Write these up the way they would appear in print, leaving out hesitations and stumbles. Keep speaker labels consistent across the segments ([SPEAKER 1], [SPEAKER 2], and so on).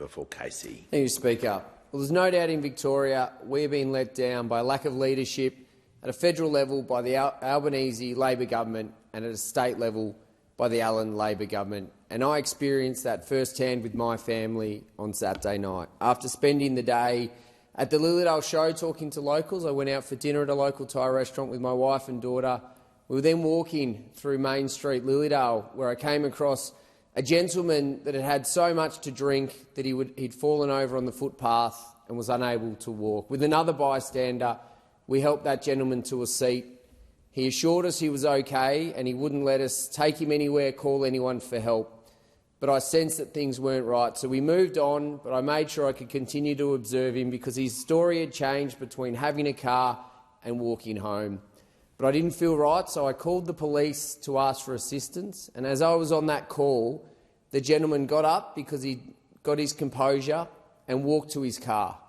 [SPEAKER 1] member for Casey.
[SPEAKER 2] Thank you, Speaker. Well, there's no doubt in Victoria we're being let down by lack of leadership at a federal level by the Albanese Labor Government and at a state level by the Allan Labor Government. And I experienced that firsthand with my family on Saturday night. After spending the day at the Lilydale show talking to locals, I went out for dinner at a local Thai restaurant with my wife and daughter. We were then walking through Main Street, Lilydale, where I came across a gentleman that had had so much to drink that he'd fallen over on the footpath and was unable to walk. With another bystander, we helped that gentleman to a seat. He assured us he was okay and he wouldn't let us take him anywhere, call anyone for help. But I sensed that things weren't right, so we moved on, but I made sure I could continue to observe him because his story had changed between having a car and walking home. But I didn't feel right, so I called the police to ask for assistance. And as I was on that call, the gentleman got up because he got his composure and walked to his car.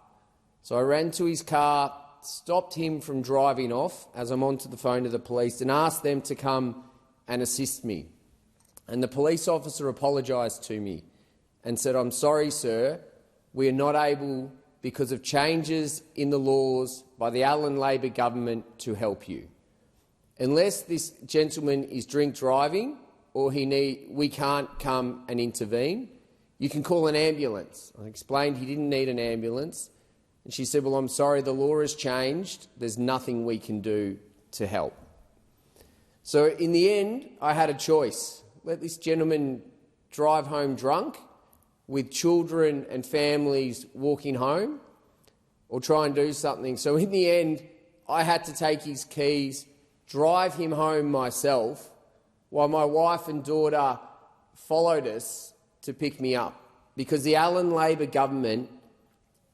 [SPEAKER 2] So I ran to his car, stopped him from driving off as I'm onto the phone to the police, and asked them to come and assist me. And the police officer apologised to me and said, "I'm sorry, sir, we are not able, because of changes in the laws by the Allan Labor Government, to help you. Unless this gentleman is drink driving or we can't come and intervene, you can call an ambulance." I explained he didn't need an ambulance, and she said, "Well, I'm sorry, the law has changed. There's nothing we can do to help." So in the end, I had a choice. Let this gentleman drive home drunk with children and families walking home, or try and do something. So in the end, I had to take his keys, drive him home myself, while my wife and daughter followed us to pick me up, because the Allan Labor Government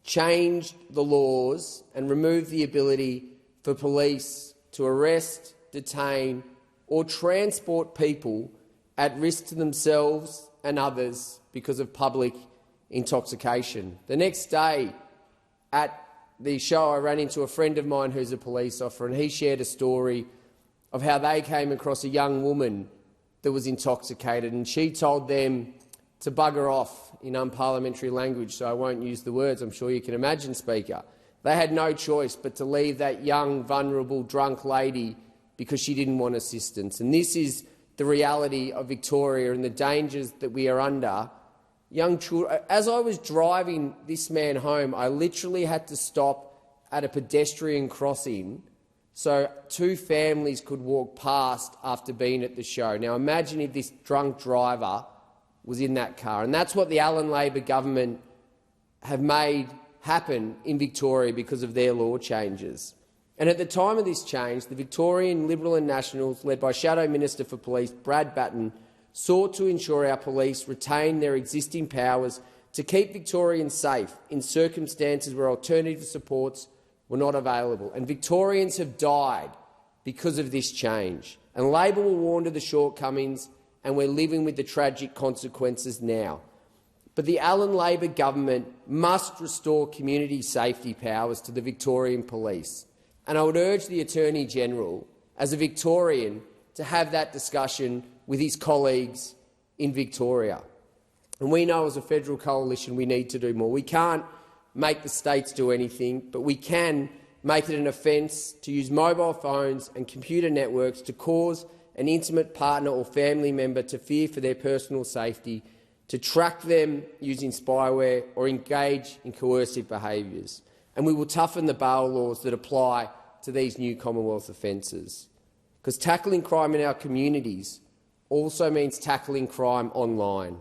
[SPEAKER 2] changed the laws and removed the ability for police to arrest, detain or transport people at risk to themselves and others because of public intoxication. The next day at the show, I ran into a friend of mine who's a police officer, and he shared a story of how they came across a young woman that was intoxicated, and she told them to bugger off in unparliamentary language, so I won't use the words. I'm sure you can imagine, Speaker. They had no choice but to leave that young, vulnerable, drunk lady because she didn't want assistance. And this is the reality of Victoria and the dangers that we are under. Young children. As I was driving this man home, I literally had to stop at a pedestrian crossing so two families could walk past after being at the show. Now imagine if this drunk driver was in that car. And that's what the Allan Labor Government have made happen in Victoria because of their law changes. And at the time of this change, the Victorian Liberal and Nationals, led by Shadow Minister for Police Brad Batten, sought to ensure our police retain their existing powers to keep Victorians safe in circumstances where alternative supports were not available. And Victorians have died because of this change. And Labor were warned of the shortcomings, and we're living with the tragic consequences now. But the Allan Labor Government must restore community safety powers to the Victorian Police. And I would urge the Attorney-General, as a Victorian, to have that discussion with his colleagues in Victoria. And we know as a federal coalition we need to do more. We can't make the states do anything, but we can make it an offence to use mobile phones and computer networks to cause an intimate partner or family member to fear for their personal safety, to track them using spyware or engage in coercive behaviours. And we will toughen the bail laws that apply to these new Commonwealth offences. Because tackling crime in our communities also means tackling crime online.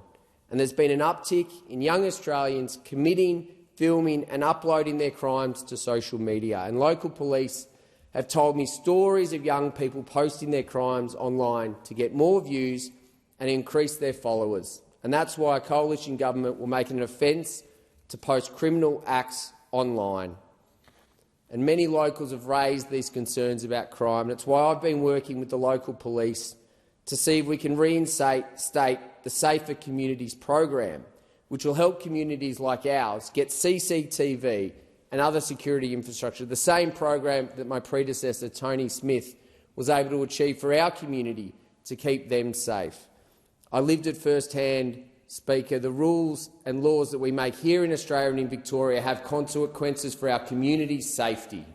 [SPEAKER 2] And there's been an uptick in young Australians committing, filming and uploading their crimes to social media. And local police have told me stories of young people posting their crimes online to get more views and increase their followers. And that's why a coalition government will make it an offence to post criminal acts online. And many locals have raised these concerns about crime. And it's why I've been working with the local police to see if we can reinstate the Safer Communities program, which will help communities like ours get CCTV and other security infrastructure, the same program that my predecessor, Tony Smith, was able to achieve for our community to keep them safe. I lived it firsthand Speaker, the rules and laws that we make here in Australia and in Victoria have consequences for our community's safety.